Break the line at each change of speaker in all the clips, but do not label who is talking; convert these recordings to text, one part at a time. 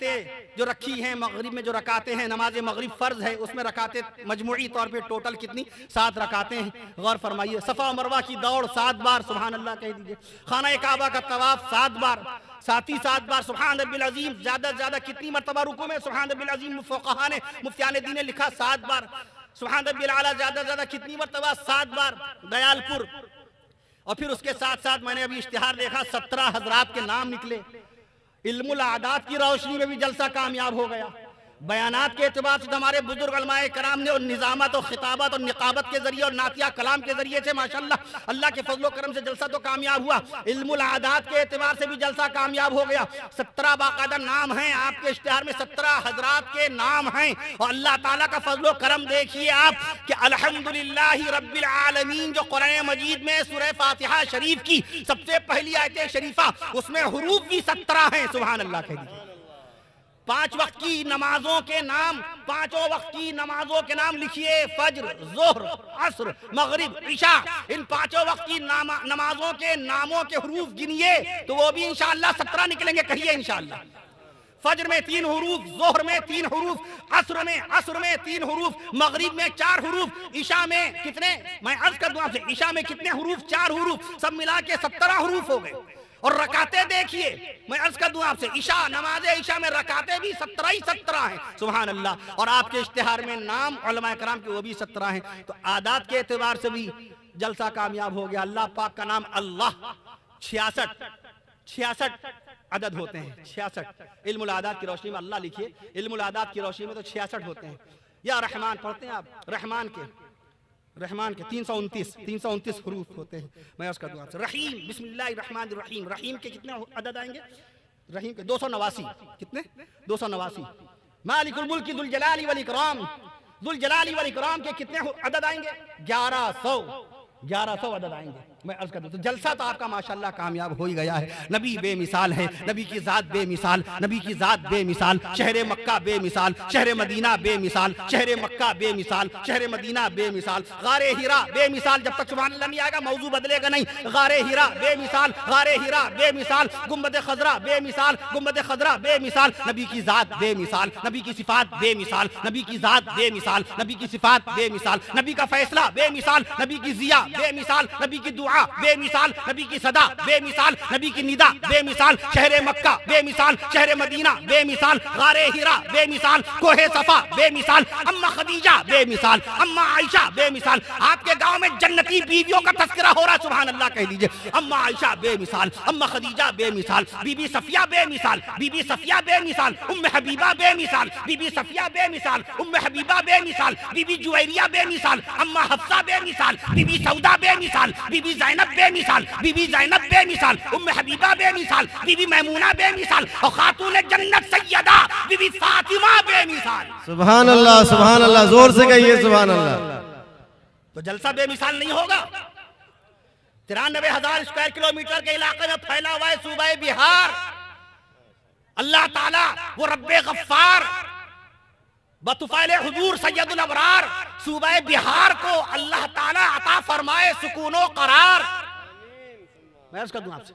رکعتیں جو رکھی ہیں مغرب میں، جو رکعتیں ہیں نماز مغرب فرض ہے، اس میں رکعتیں مجموعی طور پہ ٹوٹل کتنی؟ 7 رکعتیں ہیں. غور فرمائیے. صفا و مروہ کی دوڑ 7 بار سبحان اللہ کہہ دیجئے. خانہ کعبہ کا طواف 7 بار، ساتھ ہی 7 بار سبحان ربی العظیم. زیادہ سے زیادہ کتنی مرتبہ رکوع میں سبحان ربی العظیم؟ فقہا نے، مفتیان دین نے لکھا 7 بار. سبحان ربی الاعلیٰ زیادہ سے زیادہ کتنی مرتبہ؟ 7 بار. دیال پور. اور پھر اس کے ساتھ ساتھ میں نے ابھی اشتہار دیکھا 17 حضرات کے نام نکلے. علم العادات کی روشنی میں بھی جلسہ کامیاب ہو گیا. بیانات کے اعتبار سے ہمارے بزرگ علماء کرام نے اور نظامت اور خطابت اور نقابت کے ذریعے اور نعتیہ کلام کے ذریعے سے ماشاءاللہ اللہ کے فضل و کرم سے جلسہ تو کامیاب ہوا. علم العادات کے اعتبار سے بھی جلسہ کامیاب ہو گیا. 17 باقاعدہ نام ہیں آپ کے اشتہار میں، 17 حضرات کے نام ہیں. اور اللہ تعالیٰ کا فضل و کرم دیکھیے آپ کہ الحمدللہ رب العالمین جو قرآن مجید میں سورہ فاتحہ شریف کی سب سے پہلی آیت شریفہ، اس میں حروف بھی 17 ہیں. سبحان اللہ کہہ دیجیے. 5 وقت کی نمازوں کے نام، 5 وقت کی نمازوں کے نام لکھیے. فجر، ظہر، عصر، مغرب، عشاء. ان 5 وقت کی نمازوں کے ناموں کے حروف گنیے تو وہ بھی انشاءاللہ 17 نکلیں گے. کہیے انشاءاللہ. فجر میں 3 حروف، ظہر میں 3 حروف، عصر میں 3 حروف، مغرب میں 4 حروف، عشاء میں کتنے؟ میں عرض کر دوں آپ سے، عشاء میں کتنے حروف؟ 4 حروف. سب ملا کے 17 حروف ہو گئے. اور رکعتیں دیکھیے، میں عرض کر دوں آپ سے، عشاء، نماز عشاء میں رکعتیں بھی 17 ہی 17 ہیں. سبحان اللہ. اور آپ کے اشتہار میں نام علماء کرام کے وہ بھی 17 ہیں. تو عادات کے اعتبار سے بھی جلسہ کامیاب ہو گیا. اللہ پاک کا نام اللہ 66 عدد ہوتے ہیں. 66. علم العادات کی روشنی میں اللہ لکھیے. علم العادات کی روشنی میں تو 66 ہوتے ہیں. یا رحمان پڑھتے ہیں آپ؟ رحمان کے 329 حروف ہوتے ہیں. میں اس کا دعا سے رحیم، بسم اللہ الرحمن الرحیم. رحیم کے کتنے عدد آئیں گے؟ رحیم کے 289. کتنے؟ 289. مالک الملک ذو الجلال والاکرام، ذو الجلال والاکرام کے کتنے عدد آئیں گے؟ 1100 عدد آئیں گے. میں عرض کر دوں تو جلسہ تو آپ کا ماشاءاللہ کامیاب ہو ہی گیا ہے. نبی بے مثال ہے، نبی کی ذات بے مثال، نبی کی ذات بے مثال. شہر مکہ بے مثال، شہر مدینہ بے مثال، شہر مکہ بے مثال، شہر مدینہ بے مثال. غار ہرا بے مثال. جب تک سبحان اللہ نہیں آئے گا موضوع بدلے گا نہیں. غار ہرا بے مثال، غار ہرا بے مثال. گنبد خضرا بے مثال، گنبد خضرا بے مثال. نبی کی ذات بے مثال، نبی کی صفات بے مثال، نبی کی ذات بے مثال، نبی کی صفات بے مثال. نبی کا فیصلہ بے مثال، نبی کی ضیاء بے مثال، نبی کی دعا بے مثال، نبی کی صدا بے مثال، نبی کی ندا بے مثال. شہر مکہ بے مثال، شہر مدینہ بے مثال، غار ہرا بے مثال، کوہ صفا بے مثال، اما خدیجہ بے مثال، اما عائشہ بے مثال. آپ کے گاؤں میں جنتی بیویوں کا تذکرہ ہو رہا، سبحان اللہ کہہ دیجئے. اما عائشہ بے مثال، اما خدیجہ بے مثال، بی بی صفیہ بے مثال، بی بی صفیہ بے مثال، ام حبیبہ بے مثال، بی بی صفیہ بے مثال، ام حبیبہ بے مثال، بی بی جویریہ بے مثال، اما حفصہ بے مثال، بی بی سودا بے مثال، بی بی زینب بے مثال، بی بی زینب بے مثال، ام حبیبہ بے مثال، بی بی میمونہ بے مثال، اور خاتون جنت سیدہ بی بی فاطمہ بے مثال.
سبحان اللہ، سبحان اللہ. زور سے کہیے سبحان اللہ.
تو جلسہ بے مثال نہیں ہوگا. 93,000 اسکوائر کلومیٹر کے علاقے میں پھیلا ہوا ہے صوبہ بہار. اللہ تعالیٰ وہ رب غفار بطفیل حضور سید الابرار صوبہ بہار کو اللہ تعالیٰ عطا فرمائے سکون و قرار. میں عرض کر دوں آپ سے،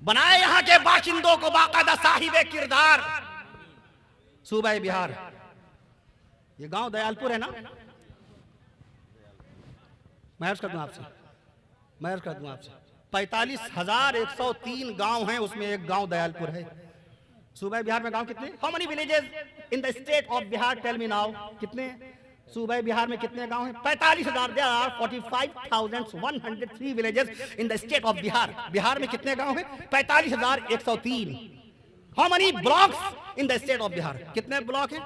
بنائے یہاں کے باشندوں کو باقاعدہ صاحب کردار. صوبہ بہار، یہ گاؤں دیال پور ہے نا؟ میں عرض کر دوں آپ سے، 45,103 گاؤں ہیں، اس میں ایک گاؤں دیال پور ہے. صوبہ بہار میں گاؤں کتنے؟ How many villages in the state of Bihar? Tell me now. کتنے؟ صوبہ بہار میں کتنے گاؤں ہیں؟ 45,000. There are 45,103 villages in the state of Bihar. بہار میں کتنے گاؤں ہیں؟ 45,103. How many blocks in the state of Bihar? کتنے بلاک ہیں؟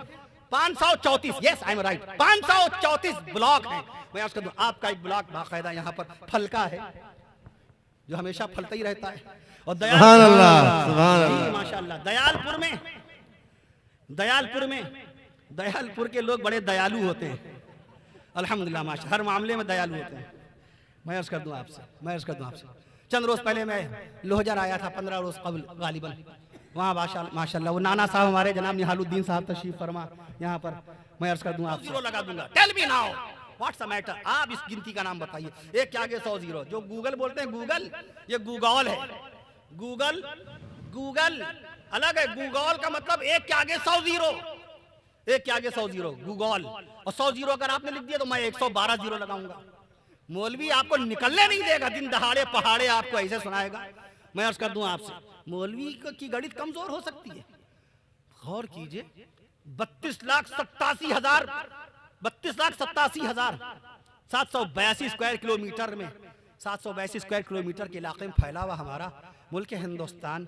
534. Yes, I am right. 534 block ہیں. میں آپ کو آپ کا ایک بلاک باقاعدہ یہاں پر پھلکا ہے جو ہمیشہ پھلتا ہی رہتا ہے. اور
سبحان اللہ، سبحان اللہ.
ماشاءاللہ دیال پور کے لوگ بڑے دیالو ہوتے ہیں الحمدللہ ماشاءاللہ، ہر معاملے میں دیالو ہوتے ہیں. میں عرض کر دوں آپ سے چند روز پہلے میں لوہجر آیا تھا، 15 روز قبل غالباً. وہاں ماشاءاللہ وہ نانا صاحب ہمارے جناب نہال الدین صاحب تشریف فرما یہاں پر. میں عرض کر دوں آپ سے، زیرو لگا دوں گا. Tell me now what's the matter. آپ اس گنتی کا نام بتائیے. ایک کے آگے 100 زیرو. جو گوگل بولتے ہیں گوگل، یہ گوگل ہے. گوگل الگ ہے. گوگل کا مطلب ایک کے آگے 100 زیرو, ایک کے آگے 100 زیرو گوگل, اور 100 زیرو اگر آپ نے لکھ دیا تو میں 112 زیرو لگاؤں گا. مولوی آپ کو نکلنے نہیں دے گا, دن دہاڑے پہاڑے آپ کو ایسے سنائے گا. میں عرض کر دوں آپ سے, مولوی کی گڑت کمزور ہو سکتی ہے. غور کیجئے, 32,87,782 اسکوائر کلومیٹر میں, 782 اسکوائر کلومیٹر کے علاقے میں پھیلا ہوا ہمارا ملک ہندوستان,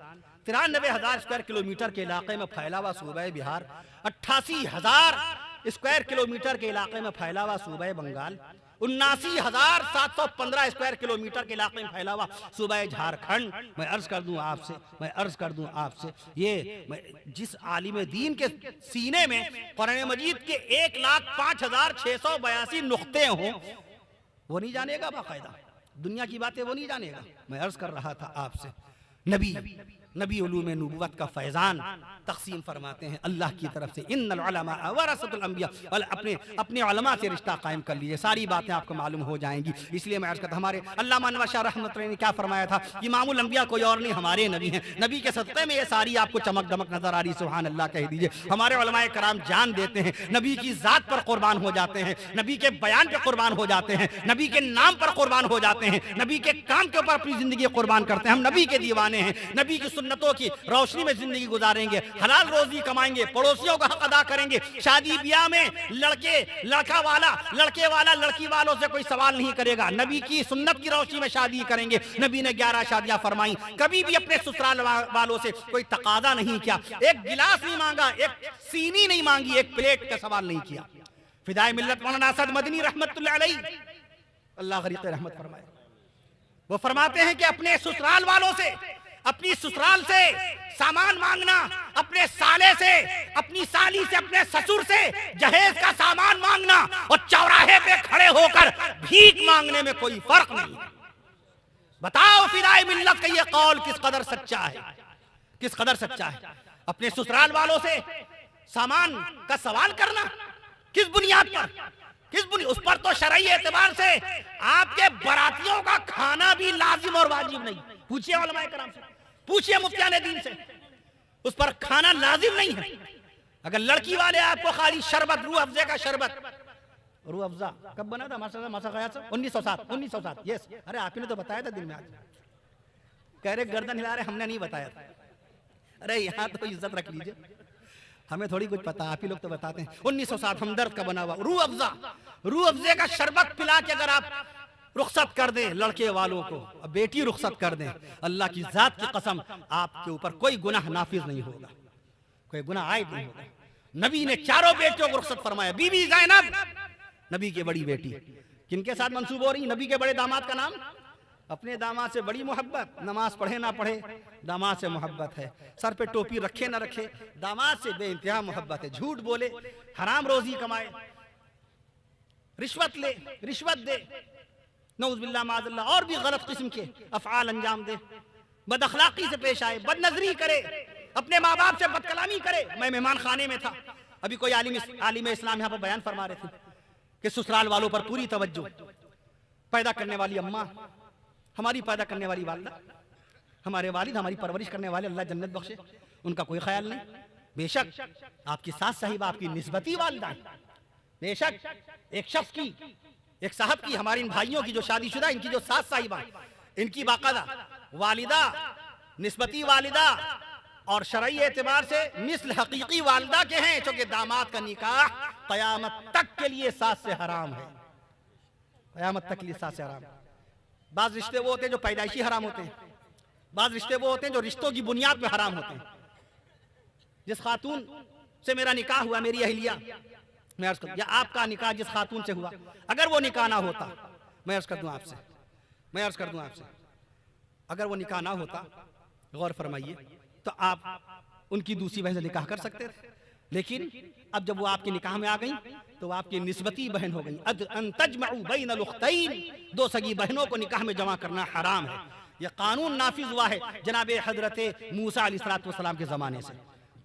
93,000 اسکوائر کلومیٹر کے علاقے میں پھیلا ہوا صوبہ بہار, 88,000 اسکوائر کلومیٹر کے علاقے میں پھیلا ہوا صوبہ بنگال, 79,715 اسکوائر کلومیٹر کے علاقے میں پھیلا ہوا صوبہ جھارکھنڈ. میں عرض کر دوں آپ سے, یہ جس عالم دین کے سینے میں قرآن مجید کے 1,05,682 نقطے ہوں, وہ نہیں جانے گا باقاعدہ دنیا کی باتیں, وہ نہیں جانے گا. میں عرض کر رہا تھا آپ سے, نبی علوم نبوت کا فیضان تقسیم فرماتے ہیں اللہ کی طرف سے. ان العلماء ورثۃ الانبیاء, اپنے علماء سے رشتہ قائم کر لیجئے, ساری باتیں آپ کو معلوم ہو جائیں گی. اس لیے میں عرض کرتا, ہمارے علامہ انور شاہ رحمۃ اللہ نے کیا فرمایا تھا, امام الانبیاء کوئی اور نہیں, ہمارے نبی ہیں. نبی کے صدقے میں یہ ساری آپ کو چمک دمک نظر آ رہی, سبحان اللہ کہہ دیجئے. ہمارے علماء کرام جان دیتے ہیں, نبی کی ذات پر قربان ہو جاتے ہیں, نبی کے بیان پہ قربان ہو جاتے ہیں, نبی کے نام پر قربان ہو جاتے ہیں, نبی کے کام کے اوپر اپنی زندگی قربان کرتے ہیں. ہم نبی کے دیوانے ہیں, نبی کی سنتوں کی روشنی میں زندگی گزاریں گے, حلال روزی کمائیں گے, پڑوسیوں کا حق ادا کریں گے. شادی بیاہ میں لڑکے والا لڑکی والوں سے کوئی سوال نہیں کرے گا. نبی کی سنت کی روشنی میں شادی کریں گے. نبی نے 11 شادیاں فرمائیں, کبھی بھی اپنے سسرال والوں سے کوئی تقاضا نہیں کیا, ایک گلاس نہیں مانگا, ایک سینی نہیں مانگی, ایک پلیٹ کا سوال نہیں کیا. فدائے ملت مولانا اسد مدنی رحمت اللہ علیہ, اللہ غریق رحمت فرمائے, وہ فرماتے ہیں کہ اپنے سسرال والوں سے, اپنی سسرال سے سامان مانگنا, اپنے سالے سے, اپنی سالی سے, اپنے سسر سے جہیز کا سامان مانگنا اور چوراہے پہ کھڑے ہو کر بھیک مانگنے میں کوئی فرق نہیں. بتاؤ فدائے ملت کا یہ قول کس قدر سچا ہے, کس قدر سچا ہے. اپنے سسرال والوں سے سامان کا سوال کرنا کس بنیاد پر, اس پر تو شرعی اعتبار سے آپ کے براتیوں کا کھانا بھی لازم اور واجب نہیں. پوچھئے علماء کرام سے, پوچھئے مفتیان دین سے, اس پر کھانا لازم نہیں ہے. اگر لڑکی والے آپ کو خالی شربت, روح افزے کا شربت, روح افزا کب بنا تھا ماسا خیال سے 1907, یس, ارے آپ نے تو بتایا تھا دن میں, آج کہہ رہے گردن ہلا رہے ہم نے نہیں بتایا تھا. ارے یہاں تو عزت رکھ لیجئے, ہمیں تھوڑی کچھ پتا, آپ ہی لوگ تو بتاتے ہیں. 1907 ہمدرد کا بنا ہوا روح افزے کا شربت پلا کے اگر آپ رخصت کر دیں لڑکے والوں کو, بیٹی رخصت کر دیں, اللہ کی ذات کی قسم آپ کے اوپر کوئی گناہ نافذ نہیں ہوگا, کوئی گناہ عائد نہیں ہوگا. نبی نے چاروں بیٹیوں کو رخصت فرمایا. بی بی زینب نبی کی بڑی بیٹی, کن کے ساتھ منسوب ہو رہی, نبی کے بڑے داماد کا نام, اپنے داماد سے بڑی محبت, نماز پڑھے نہ پڑھے داماد سے محبت ہے, سر پہ ٹوپی رکھے نہ رکھے داماد سے بے انتہا محبت ہے. جھوٹ بولے, حرام روزی کمائے, رشوت دے, نعوذ باللہ معاذ اللہ, اور بھی غلط قسم کے افعال انجام دے, بد اخلاقی سے پیش آئے, بد نظری کرے, اپنے ماں باپ سے بد کلامی کرے. میں مہمان خانے میں تھا, ابھی کوئی عالم اسلام یہاں پر بیان فرما رہے تھے کہ سسرال والوں پر پوری توجہ, پیدا کرنے والی اماں, ہماری پیدا کرنے والی والدہ, ہمارے والد, ہماری پرورش کرنے والے, اللہ جنت بخشے, ان کا کوئی خیال نہیں. بے شک آپ کی ساس صاحبہ آپ کی نسبتی والدہ, بے شک ایک شخص کی, ایک صاحب کی, ہمارے ان بھائیوں کی جو شادی شدہ, ان کی جو ساس صاحبہ, ان کی باقاعدہ والدہ, نسبتی والدہ اور شرعی اعتبار سے مثل حقیقی والدہ کے ہیں, چونکہ داماد کا نکاح قیامت تک کے لیے ساس سے حرام ہے, قیامت تک کے لیے ساس سے حرام ہے. بعض رشتے وہ ہوتے ہیں جو پیدائشی حرام ہوتے ہیں, بعض رشتے وہ ہوتے ہیں جو رشتوں کی بنیاد میں حرام ہوتے ہیں. جس خاتون سے میرا نکاح ہوا, میری اہلیہ, میں عرض کروں, یا آپ کا نکاح جس خاتون سے ہوا, اگر وہ نکاح نہ ہوتا, میں عرض کر دوں آپ سے, اگر وہ نکاح نہ ہوتا, غور فرمائیے, تو آپ ان کی دوسری بہن سے نکاح کر سکتے تھے. لیکن اب جب وہ آپ کے نکاح میں آ گئیں تو وہ آپ کی نسبتی بہن ہو گئیں. ان تجمعوا بین الاختین, دو سگی بہنوں کو نکاح میں جمع کرنا حرام ہے. یہ قانون نافذ ہوا ہے جناب حضرت موسیٰ علیہ السلام کے زمانے سے.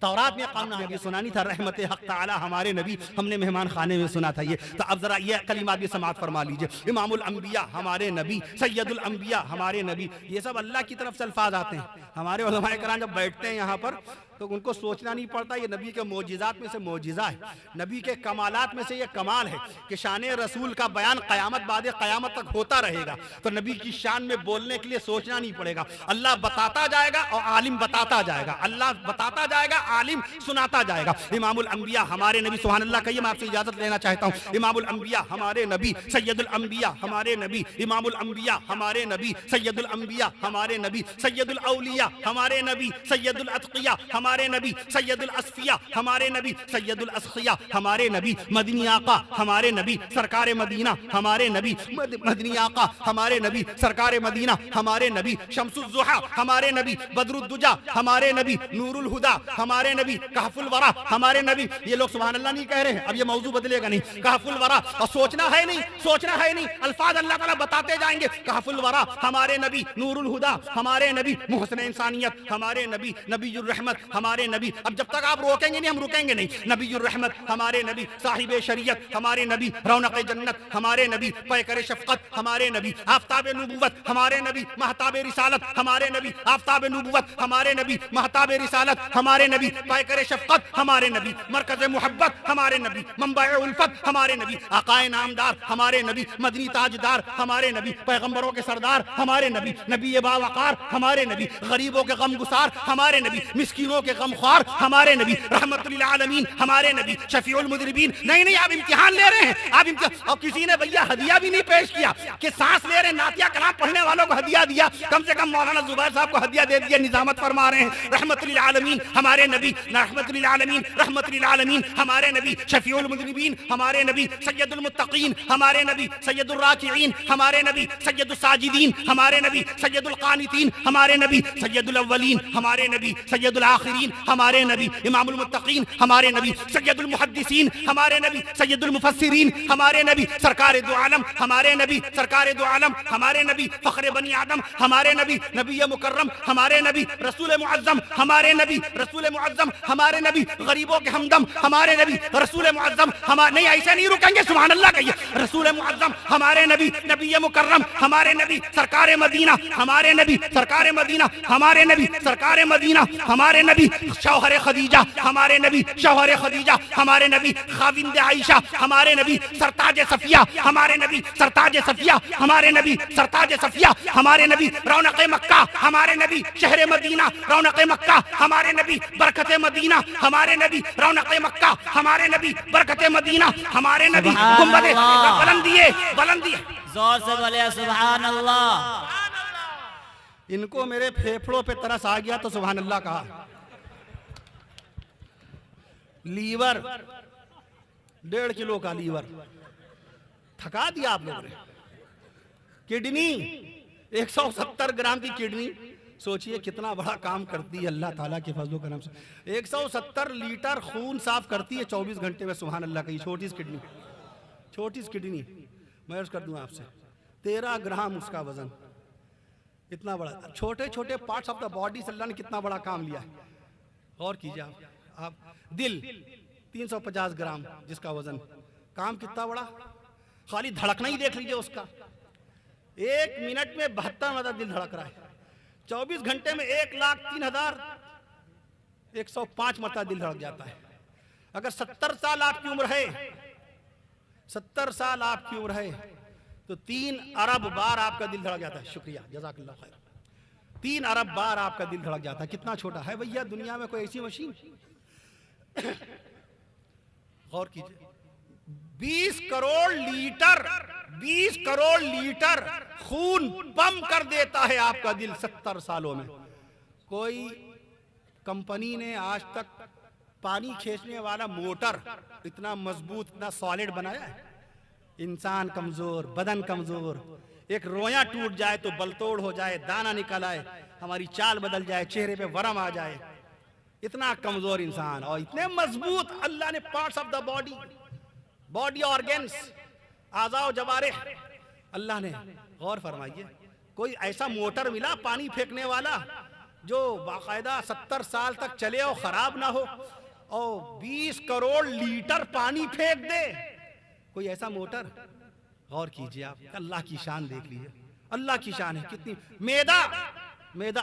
تورات میں قانون نبی سنا نہیں تھا, رحمت حق تعالی ہمارے نبی, ہم نے مہمان خانے میں سنا تھا یہ. تو اب ذرا یہ کلمات بھی سماعت فرما لیجئے. امام الانبیاء ہمارے نبی, سید الانبیاء ہمارے نبی, یہ سب اللہ کی طرف سے الفاظ آتے ہیں. ہمارے علماء کرام جب بیٹھتے ہیں یہاں پر تو ان کو سوچنا نہیں پڑتا یہ نبی کے معجزات میں سے معجزہ ہے, نبی کے کمالات میں سے یہ کمال ہے کہ شان رسول کا بیان قیامت بعد قیامت تک ہوتا رہے گا. تو نبی کی شان میں بولنے کے لیے سوچنا نہیں پڑے گا, اللہ بتاتا جائے گا اور عالم بتاتا جائے گا, اللہ بتاتا جائے گا عالم سناتا جائے گا. امام الانبیاء ہمارے نبی, سبحان اللہ کہیے, میں آپ سے اجازت لینا چاہتا ہوں. امام الانبیاء ہمارے نبی, سید الانبیاء ہمارے نبی, امام الانبیاء ہمارے نبی, سید الانبیاء ہمارے نبی, سید الاولیاء ہمارے نبی, سید الاتقیاء ہمارے نبی, سید الاصفیاء ہمارے نبی, سید الاسخیاء ہمارے نبی, مدنی آقا ہمارے نبی, سرکار مدینہ ہمارے نبی, مدنی آقا ہمارے نبی, سرکار مدینہ ہمارے نبی, شمس الضحیٰ ہمارے نبی, بدر الدجا ہمارے نبی, نور الہدا ہمارے نبی, کہف الورا ہمارے نبی. یہ لوگ سبحان اللہ نہیں کہہ رہے ہیں, اب یہ موضوع بدلے گا نہیں. کہف الورا, اور سوچنا ہے نہیں, سوچنا ہے نہیں, الفاظ اللہ تعالیٰ بتاتے جائیں گے. کہف الورا ہمارے نبی, نور الہدا ہمارے نبی, محسن انسانیت ہمارے نبی, نبی الرحمت ہمارے نبی. اب جب تک آپ روکیں گے نہیں ہم رکیں گے نہیں. نبی الرحمت ہمارے نبی, صاحب شریعت ہمارے نبی, رونق جنت ہمارے نبی, پیکر شفقت ہمارے نبی, آفتاب نبوت ہمارے نبی, مہتاب رسالت ہمارے نبی, آفتاب نبوت ہمارے نبی, مہتاب رسالت ہمارے نبی, پیکر شفقت ہمارے نبی, مرکز محبت ہمارے نبی, منبع الفت ہمارے نبی, آقائے نامدار ہمارے نبی, مدنی تاجدار ہمارے نبی, پیغمبروں کے سردار ہمارے نبی, نبی باوقار ہمارے نبی, غریبوں کے غم گسار ہمارے نبی, مسکینوں کے غم خوار ہمارے نبی, رحمت للعالمین ہمارے نبی, شفیع المذنبین. نہیں نہیں, آپ امتحان لے رہے ہیں, آپ امتحان. اور کسی نے بھیا ہدیہ بھی نہیں پیش کیا کہ سانس لے رہے ہیں, نعتیہ کلام پڑھنے والوں کو ہدیہ دیا, کم سے کم مولانا زبیر صاحب کو ہدیہ دے دیا, نظامت فرما رہے ہیں. رحمت للعالمین ہمارے نبی, رحمت للعالمین, رحمت للعالمین ہمارے نبی, شفیع المذنبین ہمارے نبی, سید المتقین ہمارے نبی, سید الراکعین ہمارے نبی, سید الساجدین ہمارے نبی, سید القانتین ہمارے نبی, سید الاولین ہمارے نبی, سید الآخرین ہمارے نبی, امام المتقین ہمارے نبی, سید المحدثین ہمارے نبی, سید المفسرین ہمارے نبی, سرکار دو عالم ہمارے نبی, سرکار دو عالم ہمارے نبی, فخر بنی آدم ہمارے نبی, نبی مکرم ہمارے نبی, رسول معظم ہمارے نبی, رسول معظم ہمارے نبی, غریبوں کے ہمدم ہمارے نبی, رسول معظم ہمارے. نہیں ایسے نہیں رکیں گے, سبحان اللہ کہیے. رسول معظم ہمارے نبی, نبی مکرم ہمارے نبی, سرکار مدینہ ہمارے نبی, سرکار مدینہ ہمارے نبی, سرکار مدینہ ہمارے نبی, شوہر خدیجہ ہمارے نبی, شوہر خدیجہ ہمارے نبی, خاوند عائشہ ہمارے نبی, سرتاج صفیہ ہمارے نبی, سرتاج صفیہ ہمارے نبی, سرتاج صفیہ ہمارے نبی, رونق مکہ ہمارے نبی, شہر مدینہ رونق مکہ ہمارے نبی, برکت مدینہ ہمارے نبی, رونق مکہ ہمارے نبی, برکت مدینہ ہمارے نبی. گنبد بلندیے, بلندیے,
زور سے بولے سبحان اللہ.
ان کو میرے پھیپھڑوں پہ ترس آ گیا تو سبحان اللہ کہا. لیور 1.5 کلو کا لیور تھکا دیا آپ لوگوں نے. کڈنی 170 گرام کی کڈنی, سوچئے کتنا بڑا کام کرتی ہے اللہ تعالیٰ کے فضل و کرم سے. 170 لیٹر خون صاف کرتی ہے 24 گھنٹے میں, سبحان اللہ کی. چھوٹی سی کڈنی, چھوٹی سی کڈنی, میں عرض کر دوں آپ سے 13 گرام اس کا وزن. اتنا بڑا, چھوٹے چھوٹے پارٹس آف دا باڈی سے اللہ نے کتنا بڑا کام لیا ہے. غور کیجئے آپ. دل 350 گرام جس کا وزن, کام کتنا بڑا. خالی دھڑکنا ہی دیکھ لیجئے اس کا, 1 منٹ میں 72 مرتبہ دل دھڑک رہا ہے. 24 گھنٹے میں 1,03,105 مرتبہ دل دھڑک جاتا ہے. اگر 70 سال آپ کی عمر ہے, 70 سال آپ کی عمر ہے تو 3 ارب بار آپ کا دل دھڑک جاتا ہے. شکریہ, جزاک اللہ خیر. 3 ارب بار آپ کا دل دھڑک جاتا ہے. کتنا چھوٹا ہے بھیا دنیا میں کوئی ایسی مشین. غور کیجئے, 20 کروڑ لیٹر خون پمپ کر دیتا ہے آپ کا دل 70 سالوں میں. کوئی کمپنی نے آج تک پانی کھینچنے والا موٹر اتنا مضبوط, اتنا سالڈ بنایا ہے. انسان کمزور, بدن کمزور, ایک رویاں ٹوٹ جائے تو بلتوڑ ہو جائے, دانہ نکل آئے, ہماری چال بدل جائے, چہرے پہ ورم آ جائے. اتنا کمزور انسان اور اتنے مضبوط اللہ نے parts of the body organs, اعضاء و جوارح اللہ نے. غور فرمائیے, کوئی ایسا موٹر ملا پانی پھینکنے والا جو باقاعدہ 70 سال تک چلے اور خراب نہ ہو اور 20 کروڑ لیٹر پانی پھینک دے. کوئی ایسا موٹر. غور کیجئے آپ, اللہ کی شان دیکھ لیجئے, اللہ کی شان ہے. کتنی میدا